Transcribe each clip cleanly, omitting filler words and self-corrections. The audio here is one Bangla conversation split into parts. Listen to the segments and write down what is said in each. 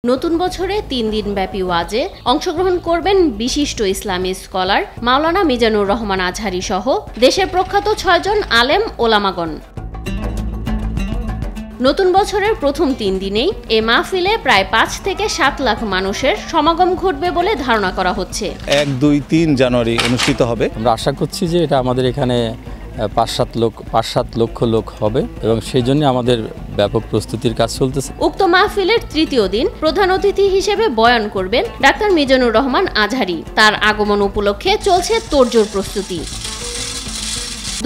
নতুন বছরে ৩ দিনব্যাপী ওয়াজে অংশগ্রহণ করবেন বিশিষ্ট ইসলামী স্কলার মাওলানা মিজানুর রহমান আজহারী সহ দেশের প্রখ্যাত ৬ জন আলেম ওলামাগণ। নতুন বছরের প্রথম ৩ দিনেই এ মাহফিলে প্রায় ৫ থেকে ৭ লাখ মানুষের সমাগম ঘটবে বলে ধারণা করা হচ্ছে। ১, ২, ৩ জানুয়ারি অনুষ্ঠিত হবে। আমরা আশা করছি যে এটা আমাদের এখানে ৫-৭ লক্ষ লোক হবে এবং সেই জন্য আমাদের ব্যাপক প্রস্তুতির কাজ চলতেছে। উক্ত মাহফিলের তৃতীয় দিন প্রধান অতিথি হিসেবে বয়ান করবেন ডাক্তার মিজানুর রহমান আজহারী। তার আগমন উপলক্ষে চলছে তোড়জোড় প্রস্তুতি।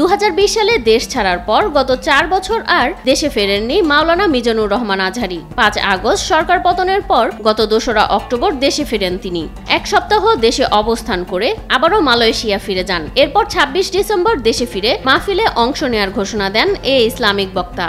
২০২০ সালে দেশ ছাড়ার পর গত ৪ বছর আর দেশে ফেরেননি মাওলানা মিজানুর রহমান আজহারী। ৫ আগস্ট সরকার পতনের পর গত ২রা অক্টোবর দেশে ফেরেন তিনি। ১ সপ্তাহ দেশে অবস্থান করে আবারও মালয়েশিয়া ফিরে যান। এরপর ২৬ ডিসেম্বর দেশে ফিরে মাহফিলে অংশ নেয়ার ঘোষণা দেন এ ইসলামিক বক্তা।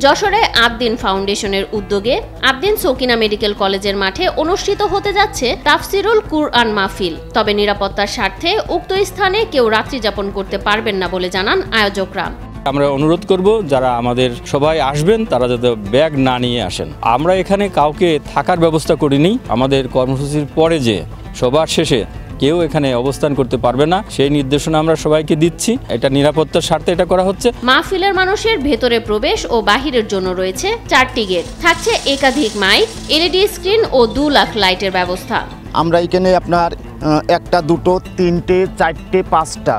যশোরে আদ্দিন ফাউন্ডেশনের উদ্যোগে আদ্দিন সকিনা মেডিকেল কলেজের মাঠে অনুষ্ঠিত হতে যাচ্ছে তাফসিরুল কুরআন মাহফিল। তবে নিরাপত্তার স্বার্থে উক্ত স্থানে কেউ রাত্রি যাপন করতে পারবেন না বলে জানান আয়োজকরা। আমরা অনুরোধ করব যারা আমাদের সবাই আসবেন তারা যাতে ব্যাগ না নিয়ে আসেন। আমরা এখানে কাউকে থাকার ব্যবস্থা করিনি। আমাদের কর্মসূচির পরে যে সবার শেষে কেউ এখানে অবস্থান করতে পারবে না সেই নির্দেশনা আমরা সবাইকে দিচ্ছি। এটা নিরাপত্তার স্বার্থে এটা করা হচ্ছে। মাহফিলের মানুষের ভেতরে প্রবেশ ও বাহিরের জন্য রয়েছে 4টি গেট। থাকছে একাধিক মাইক, এলইডি স্ক্রিন ও 2 লাখ লাইটের ব্যবস্থা। আমরা এখানে আপনার 1টা 2টো 3টে 4টে 5টা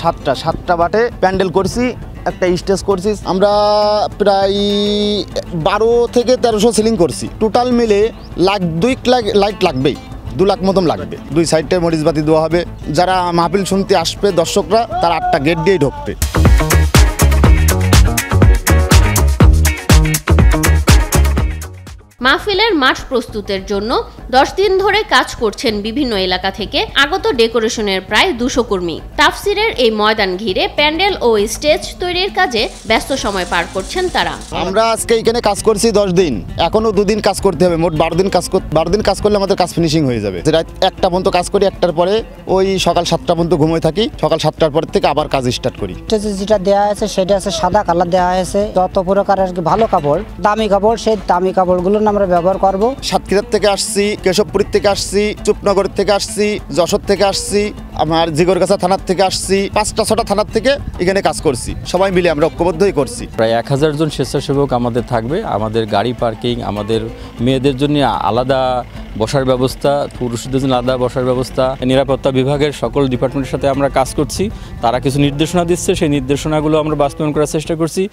6টা 7টা বাটে প্যান্ডেল করছি, একটা স্টেজ করছি। আমরা প্রায় 12 থেকে 1300 সিলিং করছি। টোটাল মিলে 1,02,00,000 লাইট লাগবেই, 2 লাখ মতন লাগবে। 2 সাইডে মরিচবাতি দেওয়া হবে। যারা মাহফিল শুনতে আসবে দর্শকরা তারা 8টা গেট দিয়েই ঢুকবে। মাহফিলের মাঠ প্রস্তুতের জন্য 10 দিন ধরে কাজ করছেন বিভিন্ন এলাকা থেকে আগত ডেকোরেশনের প্রায় 200 কর্মী। তাফসিরের এই ময়দান ঘিরে প্যান্ডেল ও স্টেজ তৈরির কাজে ব্যস্ত সময় পার করছেন তারা। আমরা আজকে এখানে কাজ করছি 10 দিন, এখনো 2 দিন কাজ করতে হবে। মোট 12 দিন কাজ করলে আমাদের কাজ ফিনিশিং হয়ে যাবে। রাত 1টা পর্যন্ত কাজ করি, 1টার পরে ওই সকাল 7টা পর্যন্ত ঘুমিয়ে থাকি। সকাল 7টার পর থেকে আবার কাজ স্টার্ট করি। যেটা দেওয়া আছে সেটা আছে সাদা কালার দেওয়া আছে। যত প্রকারের ভালো কাপড়, দামি কাপড়, সেই দামি কাপড়গুলো আমরা ব্যবহার করব। সাতক্ষীরার থেকে আসছি, কেশবপুরীর থেকে আসছি, চুপনগর থেকে আসছি, যশোর থেকে আসছি, আমার জিগরগাছা থানার থেকে আসছি। 5টা-6টা থানার থেকে এখানে কাজ করছি। সবাই মিলে আমরা ঐক্যবদ্ধই করছি। প্রায় 1000 জন স্বেচ্ছাসেবক আমাদের থাকবে। আমাদের গাড়ি পার্কিং, আমাদের মেয়েদের জন্য আলাদা বসার ব্যবস্থা, পুরুষদের জন্য আলাদা বসার ব্যবস্থা, নিরাপত্তা বিভাগের সকল ডিপার্টমেন্টের সাথে আমরা কাজ করছি। তারা কিছু নির্দেশনা দিচ্ছে, সেই নির্দেশনাগুলো আমরা বাস্তবায়ন করার চেষ্টা করছি।